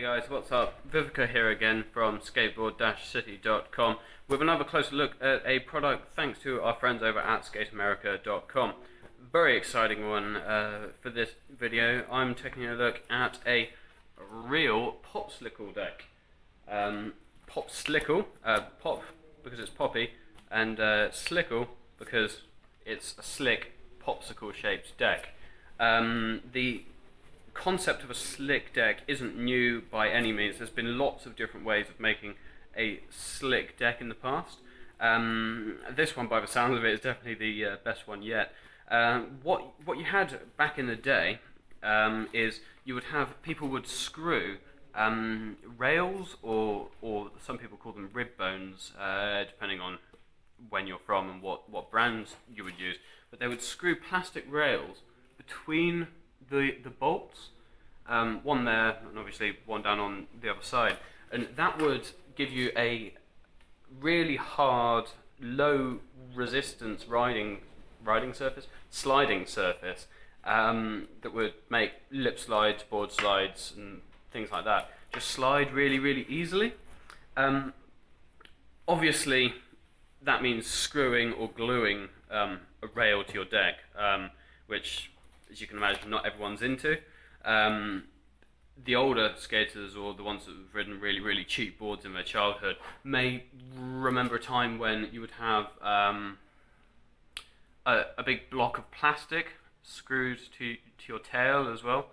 Hey guys, what's up? Vivica here again from Skateboard-City.com with another closer look at a product thanks to our friends over at SkateAmerica.com. Very exciting one for this video. I'm taking a look at a real Popslickle deck. Popslickle, pop because it's poppy, and slickle because it's a slick popsicle shaped deck. The concept of a slick deck isn't new by any means. There's been lots of different ways of making a slick deck in the past. This one, by the sounds of it, is definitely the best one yet. What you had back in the day is you would have people would screw rails, or some people call them rib bones, depending on when you're from and what brands you would use. But they would screw plastic rails between the bolts, one there and obviously one down on the other side, and that would give you a really hard, low resistance sliding surface that would make lip slides, board slides and things like that just slide really easily. Obviously that means screwing or gluing a rail to your deck, which, as you can imagine, not everyone's into. The older skaters, or the ones that have ridden really cheap boards in their childhood, may remember a time when you would have a big block of plastic screwed to your tail as well.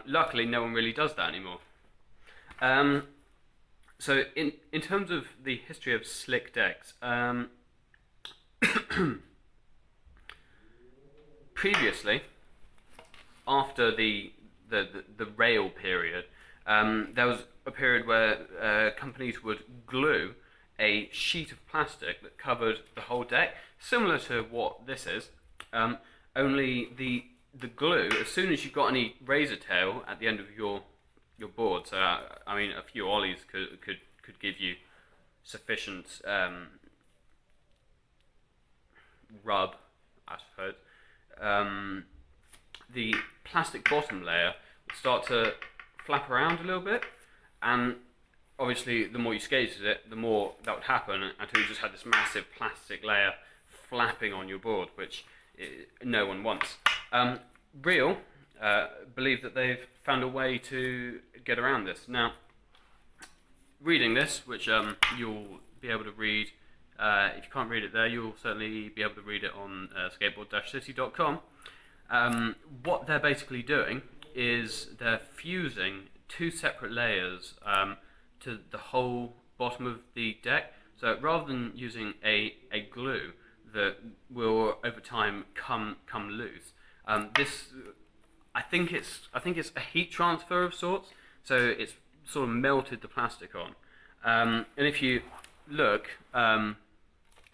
Luckily, no one really does that anymore. So in terms of the history of slick decks, previously, after the rail period, there was a period where companies would glue a sheet of plastic that covered the whole deck, similar to what this is, only the glue, as soon as you got any razor tail at the end of your board, so I mean a few ollies could give you sufficient rub, I suppose. The plastic bottom layer would start to flap around a little bit, and obviously the more you skated it, the more that would happen until you just had this massive plastic layer flapping on your board, which no one wants. Real believe that they've found a way to get around this. Now, reading this, which you'll be able to read, if you can't read it there, you'll certainly be able to read it on Skateboard-City.com. What they're basically doing is they're fusing two separate layers to the whole bottom of the deck. So rather than using a glue that will over time come loose, this I think it's a heat transfer of sorts. So it's sort of melted the plastic on, and if you look,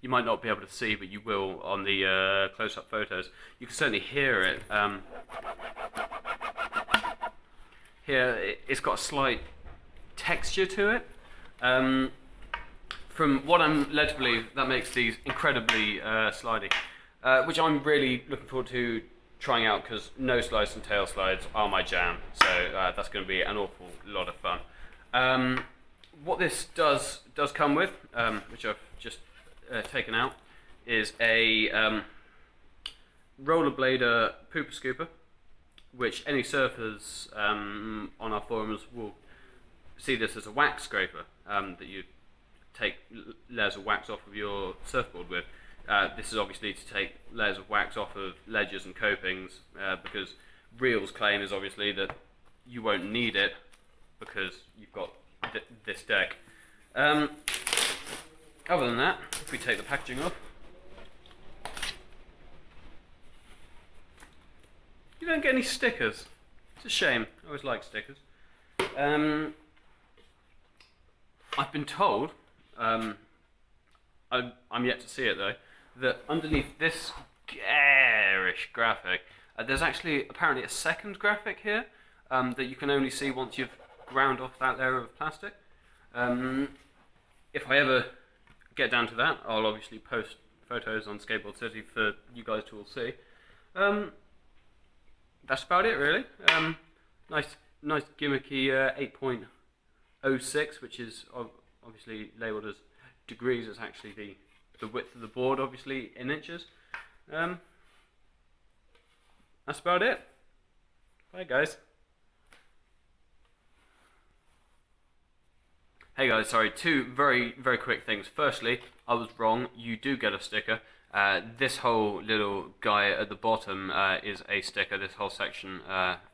you might not be able to see, but you will on the close-up photos. You can certainly hear it. Here, it's got a slight texture to it. From what I'm led to believe, that makes these incredibly slidey, which I'm really looking forward to trying out, because no slides and tail slides are my jam. So that's going to be an awful lot of fun. What this does come with, which I've just taken out, is a rollerblader pooper scooper, which any surfers on our forums will see this as a wax scraper that you take layers of wax off of your surfboard with. This is obviously to take layers of wax off of ledges and copings, because Real's claim is obviously that you won't need it because you've got this deck. Other than that, if we take the packaging off, you don't get any stickers. It's a shame. I always like stickers. I've been told, I'm yet to see it though, that underneath this garish graphic, there's actually apparently a second graphic here that you can only see once you've ground off that layer of plastic. If I ever get down to that, I'll obviously post photos on Skateboard City for you guys to all see. That's about it really. Nice gimmicky 8-point 06, which is obviously labelled as degrees. It's actually the width of the board, obviously in inches. That's about it. Bye guys. Hey guys, sorry, two very quick things. Firstly, I was wrong, you do get a sticker. This whole little guy at the bottom is a sticker. This whole section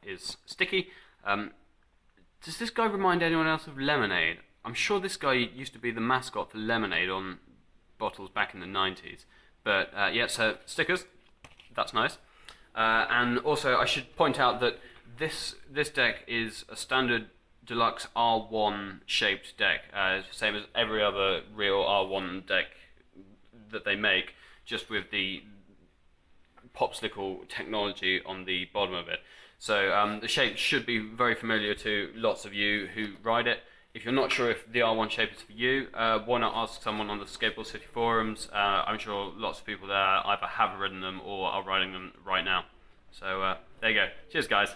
is sticky. Does this guy remind anyone else of Lemonade? I'm sure this guy used to be the mascot for Lemonade on bottles back in the 90s. But yeah, so stickers, that's nice. And also I should point out that this deck is a standard deluxe R1 shaped deck, same as every other real R1 deck that they make, just with the Popslickle technology on the bottom of it. So the shape should be very familiar to lots of you who ride it. If you're not sure if the R1 shape is for you, why not ask someone on the Skateboard-City forums? I'm sure lots of people there either have ridden them or are riding them right now. So there you go. Cheers guys.